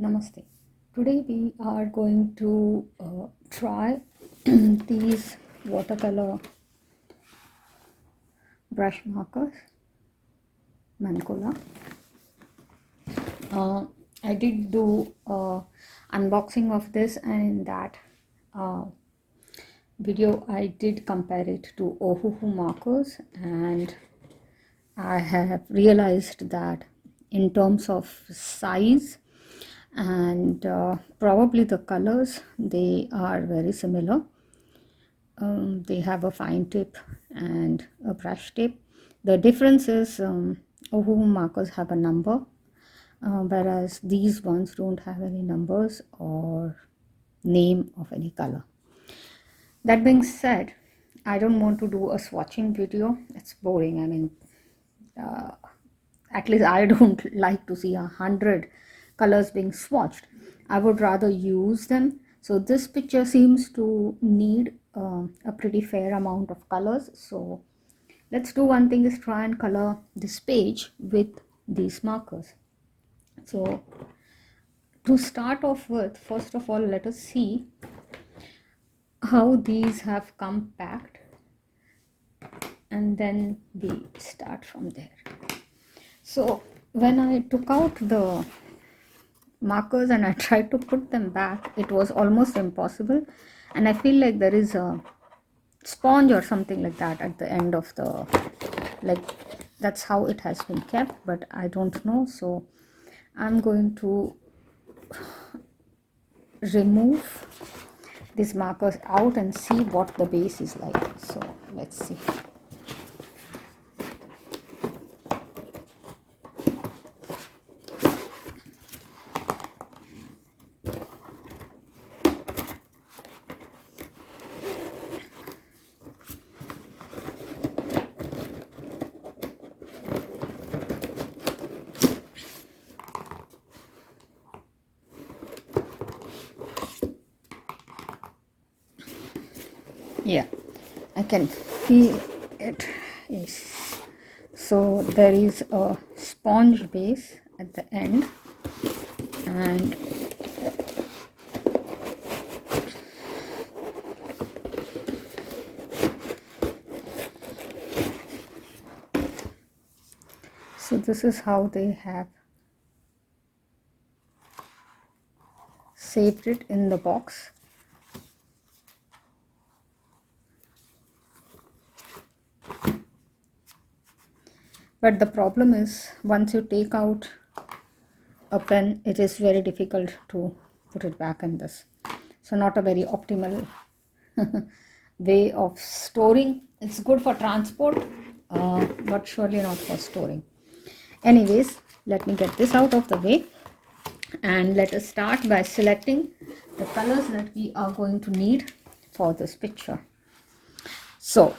Namaste. Today we are going to try these watercolor brush markers, Mancola. I did do unboxing of this, and in that video I did compare it to Ohuhu markers, and I have realized that in terms of size and probably the colors, they are very similar. They have a fine tip and a brush tip. The difference is Ohuhu markers have a number, whereas these ones don't have any numbers or name of any color. That being said, I don't want to do a swatching video. It's boring. I mean, at least I don't like to see 100 colors being swatched. I would rather use them. So this picture seems to need a pretty fair amount of colors. So let's do one thing, is try and color this page with these markers. So to start off with, first of all, let us see how these have come packed, and then we start from there. So when I took out the markers and I tried to put them back, it was almost impossible, and I feel like there is a sponge or something like that at the end of the, like, that's how it has been kept, but I don't know. So I'm going to remove these markers out and see what the base is like. So let's see. Yeah, I can feel it. Yes, so there is a sponge base at the end, and so this is how they have saved it in the box. But the problem is, once you take out a pen, it is very difficult to put it back in this. So not a very optimal way of storing. It's good for transport, but surely not for storing. Anyways, let me get this out of the way, and let us start by selecting the colors that we are going to need for this picture. So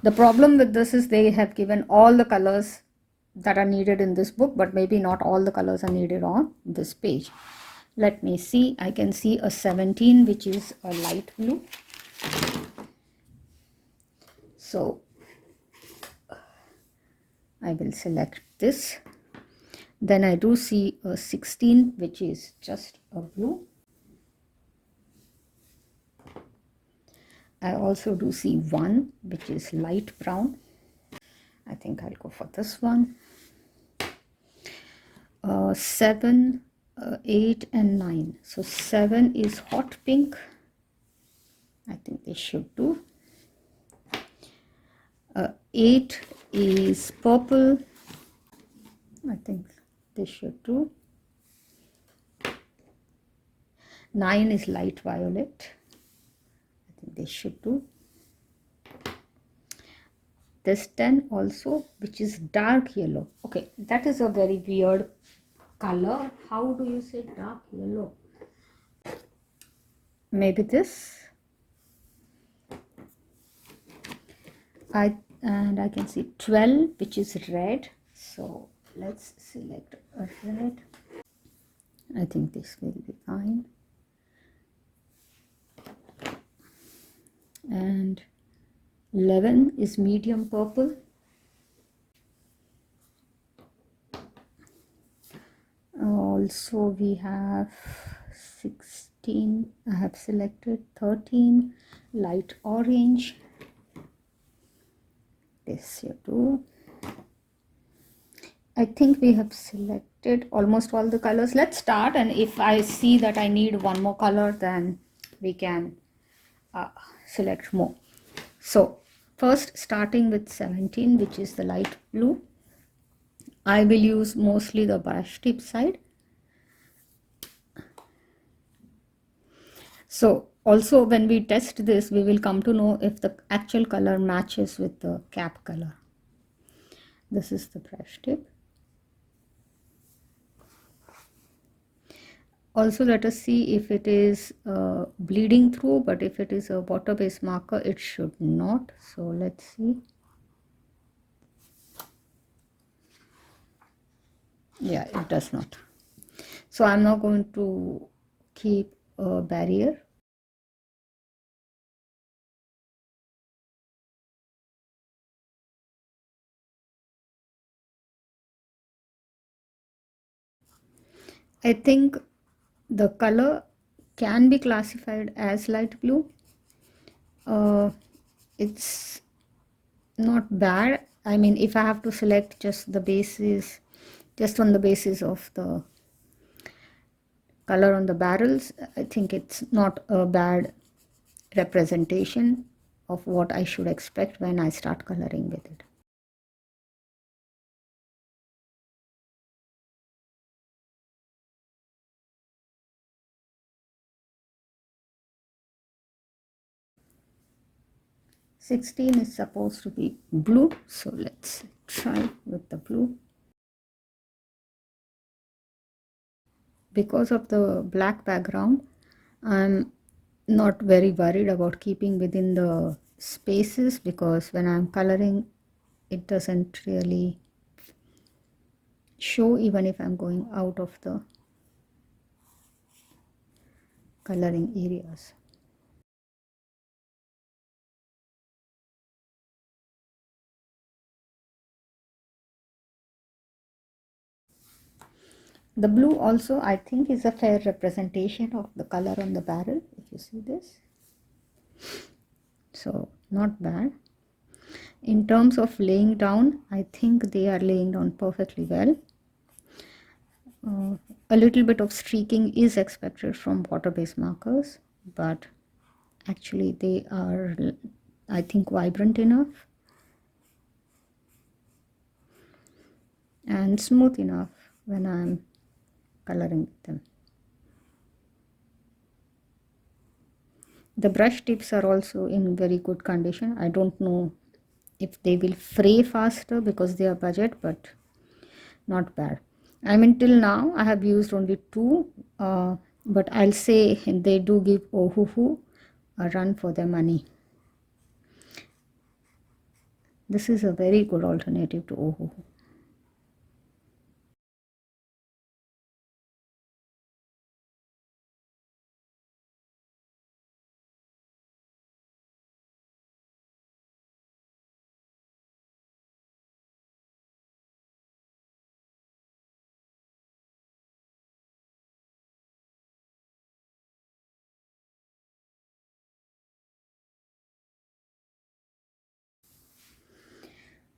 the problem with this is they have given all the colors that are needed in this book, but maybe not all the colors are needed on this page. Let me see. I can see a 17, which is a light blue. So I will select this. Then I do see a 16, which is just a blue. I also do see 1, which is light brown. I think I'll go for this one. 7, 8 and 9. So 7 is hot pink. I think they should do. 8 is purple. I think they should do. 9 is light violet. I think they should do. This 10 also, which is dark yellow. Okay, that is a very weird color. How do you say dark yellow? Maybe this. And I can see 12, which is red. So let's select a red. I think this will be fine. And 11 is medium purple. also we have 16. I have selected 13 light orange. This here too. I think we have selected almost all the colors. Let's start, and if I see that I need one more color, then we can select more. So first, starting with 17, which is the light blue, I will use mostly the brush tip side. So also when we test this, we will come to know if the actual color matches with the cap color. This is the brush tip. Also, let us see if it is bleeding through, but if it is a water-based marker, it should not. So let's see. Yeah, it does not. So I'm now going to keep a barrier. I think the color can be classified as light blue. It's not bad. I mean, if I have to select just the basis, just on the basis of the color on the barrels, I think it's not a bad representation of what I should expect when I start coloring with it. "16" is supposed to be blue, so let's try with the blue. Because of the black background, I'm not very worried about keeping within the spaces, because when I'm coloring, it doesn't really show even if I'm going out of the coloring areas. The blue also, I think, is a fair representation of the color on the barrel, if you see this. So not bad. In terms of laying down, I think they are laying down perfectly well. A little bit of streaking is expected from water-based markers, but actually they are, I think, vibrant enough and smooth enough when I'm coloring with them. The brush tips are also in very good condition. I don't know if they will fray faster because they are budget, but not bad. I mean, till now I have used only two, but I'll say they do give Ohuhu a run for their money. This is a very good alternative to Ohuhu.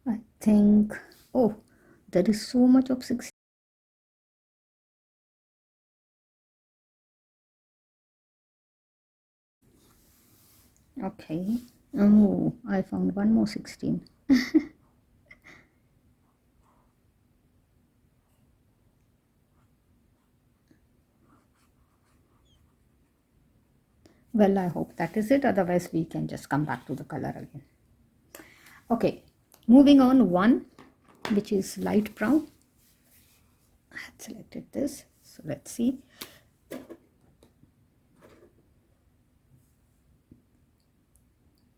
I think, oh, there is so much of 16. Okay. Oh, I found one more 16. Well, I hope that is it. Otherwise, we can just come back to the color again. Okay, moving on, one, which is light brown. I had selected this, so let's see.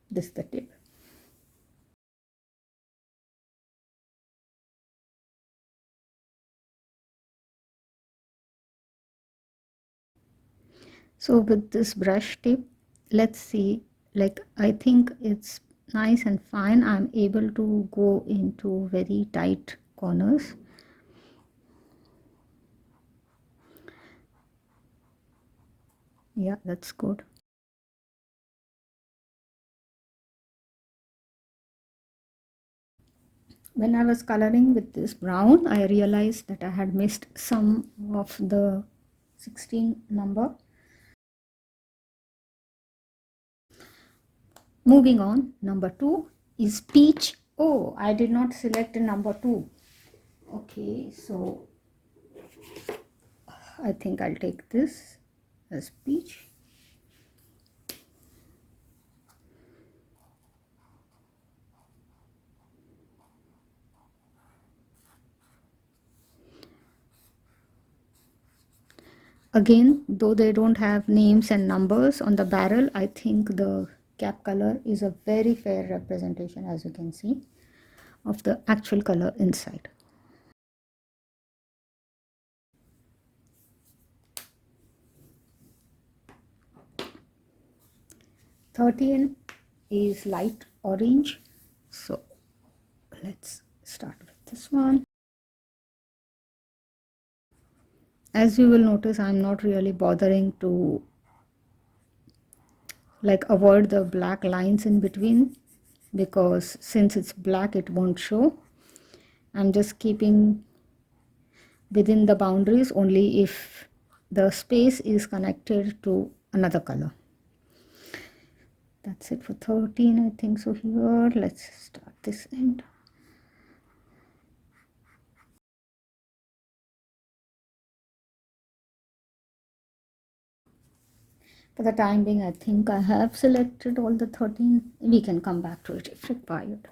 This is the tip. So with this brush tip, let's see, like, I think it's nice and fine. I'm able to go into very tight corners. Yeah, that's good. When I was coloring with this brown, I realized that I had missed some of the 16 number. Moving on, number 2 is peach. Oh, I did not select number 2. Okay, so I think I'll take this as peach. Again, though they don't have names and numbers on the barrel, I think the cap color is a very fair representation, as you can see, of the actual color inside. 13 is light orange, so let's start with this one. As you will notice, I'm not really bothering to avoid the black lines in between, because since it's black it won't show. I'm just keeping within the boundaries only if the space is connected to another color. That's it for 13, I think. So here, let's start this end. For the time being, I think I have selected all the 13. We can come back to it if required.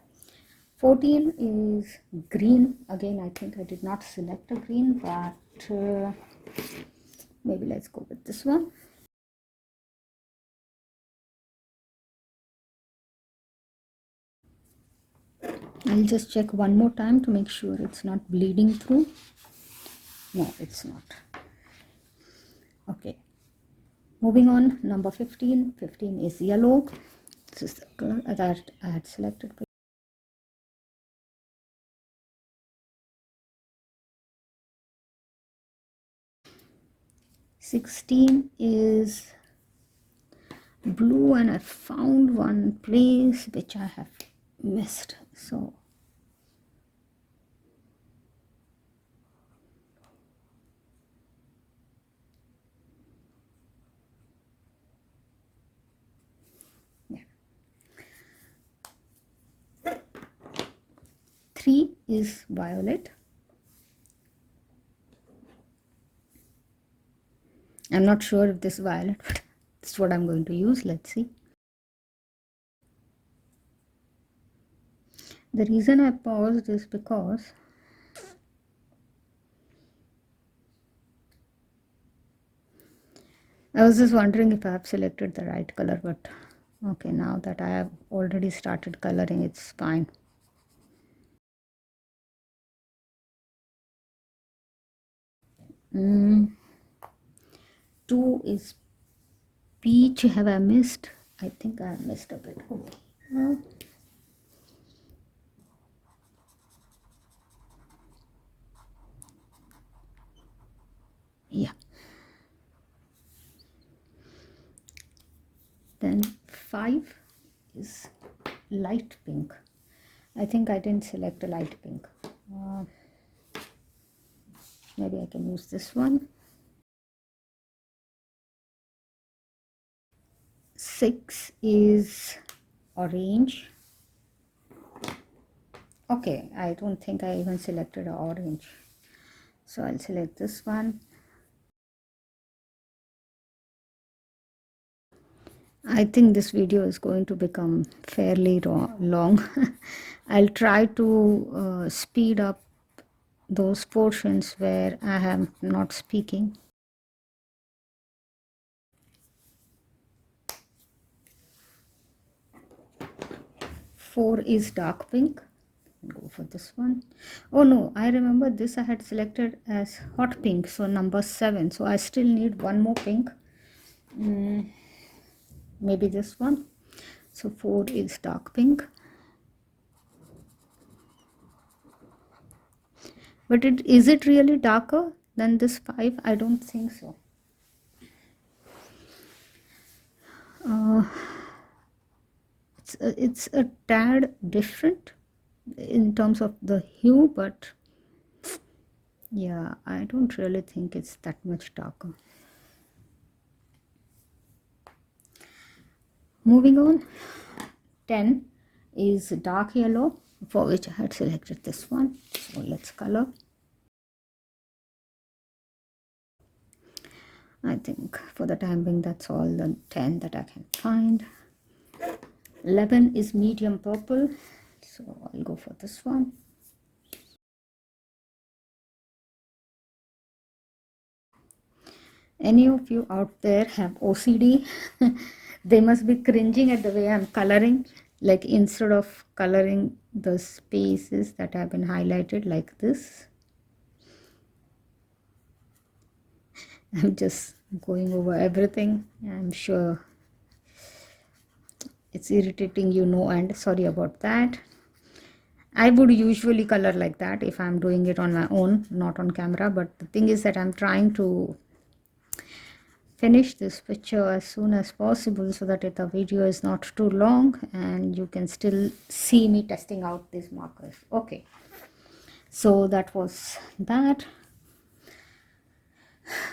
14 is green. Again, I think I did not select a green, but maybe let's go with this one. I'll just check one more time to make sure it's not bleeding through. No, it's not. Okay. Moving on, number 15. 15 is yellow. This is the color that I had selected. 16 is blue, and I found one place which I have missed. So yeah. 3 is violet. I'm not sure if this is violet, but that's what I'm going to use. Let's see. The reason I paused is because I was just wondering if I have selected the right color, but okay, now that I have already started coloring, it's fine. Mm. 2 is peach. Have I missed? I think I have missed a bit. Okay. Yeah. Then 5 is light pink. I think I didn't select a light pink. Maybe I can use this one. 6 is orange. Okay, I don't think I even selected an orange. So I'll select this one. I think this video is going to become fairly long. I'll try to speed up those portions where I am not speaking. 4 is dark pink. Go for this one. Oh no, I remember this I had selected as hot pink, so number 7. So I still need one more pink. Maybe this one. So 4 is dark pink. But is it really darker than this 5? I don't think so. uh, it's a tad different in terms of the hue, but yeah, I don't really think it's that much darker. Moving on, 10 is dark yellow, for which I had selected this one. So let's color. I think for the time being that's all the 10 that I can find. 11 is medium purple, so I'll go for this one. Any of you out there have OCD? They must be cringing at the way I'm coloring. Like, instead of coloring the spaces that have been highlighted like this, I'm just going over everything. I'm sure it's irritating, and sorry about that. I would usually color like that if I'm doing it on my own, not on camera, but the thing is that I'm trying to finish this picture as soon as possible so that the video is not too long and you can still see me testing out these markers. Okay, so that was that.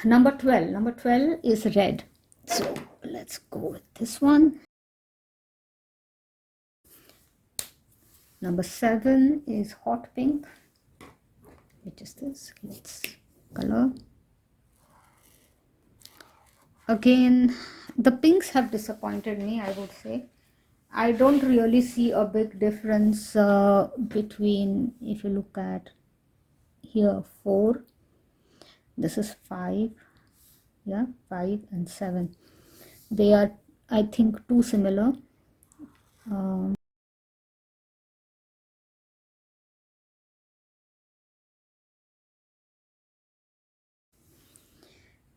Number 12 is red, so let's go with this one. Number 7 is hot pink, which is this. Let's color. Again, the pinks have disappointed me, I would say. I don't really see a big difference between, if you look at here, 4, this is 5, yeah, 5 and 7. They are, I think, too similar.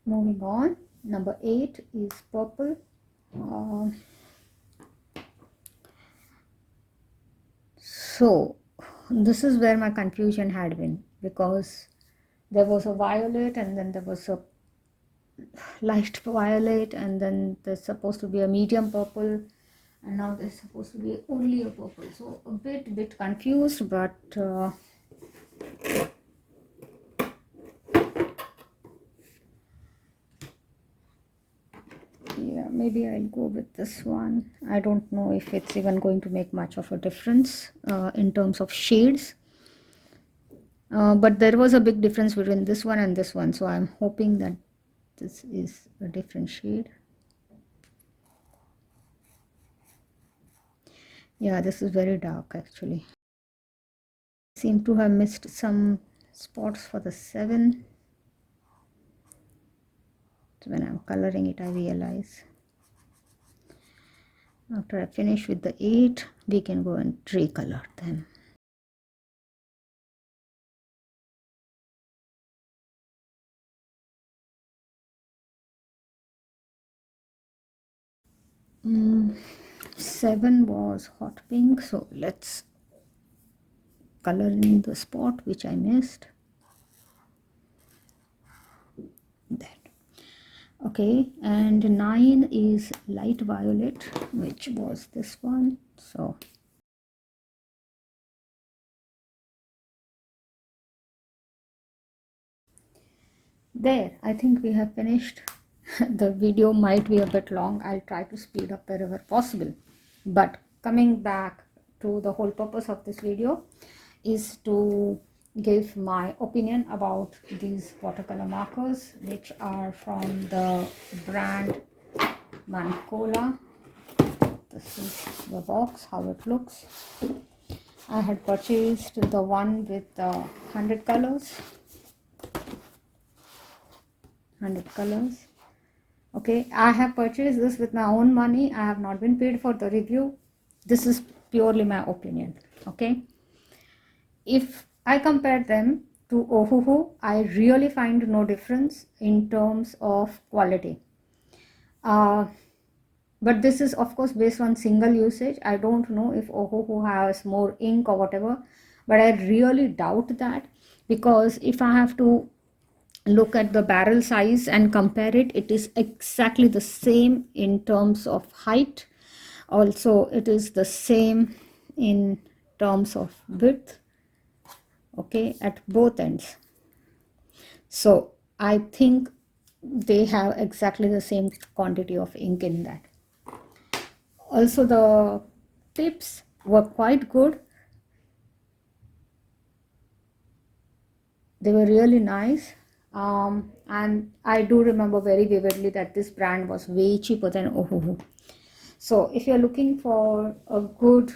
Moving on, number 8 is purple. So this is where my confusion had been, because there was a violet and then there was a light violet and then there's supposed to be a medium purple and now there's supposed to be only a purple. So a bit confused, but yeah, maybe I'll go with this one. I don't know if it's even going to make much of a difference in terms of shades. But there was a big difference between this one and this one, so I'm hoping that this is a different shade. Yeah, this is very dark actually. I seem to have missed some spots for the 7. So when I'm coloring it, I realize. After I finish with the 8, we can go and recolor them. Mm, 7 was hot pink, so let's color in the spot which I missed. There. Okay, and 9 is light violet, which was this one. So there, I think we have finished. The video might be a bit long. I'll try to speed up wherever possible. But coming back to the whole purpose of this video is to give my opinion about these watercolor markers, which are from the brand Mancola. This is the box, how it looks. I had purchased the one with 100 colors. 100 colors. Okay, I have purchased this with my own money. I have not been paid for the review. This is purely my opinion. Okay, if I compare them to Ohuhu, I really find no difference in terms of quality. But this is of course based on single usage. I don't know if Ohuhu has more ink or whatever, but I really doubt that, because if I have to look at the barrel size and compare it, it is exactly the same in terms of height. Also, it is the same in terms of width, okay, at both ends. So I think they have exactly the same quantity of ink in that. Also, the tips were quite good. They were really nice. And I do remember very vividly that this brand was way cheaper than Ohuhu. So if you're looking for a good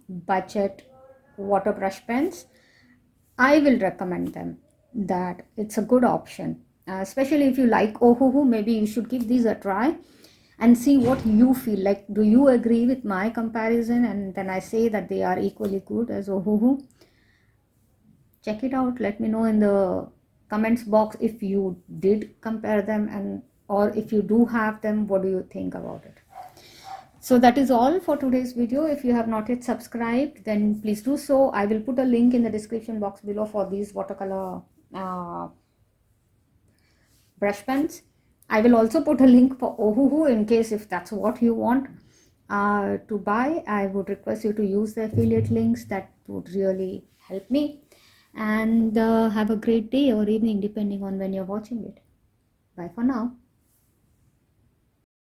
budget water brush pens, I will recommend them. That it's a good option, especially if you like Ohuhu. Maybe you should give these a try and see what you feel like. Do you agree with my comparison? And then I say that they are equally good as Ohuhu. Check it out. Let me know in the comments box if you did compare them, and or if you do have them, what do you think about it? So that is all for today's video. If you have not yet subscribed, then please do so. I will put a link in the description box below for these watercolor brush pens. I will also put a link for Ohuhu in case if that's what you want to buy. I would request you to use the affiliate links. That would really help me. And have a great day or evening depending on when you're watching it. Bye for now.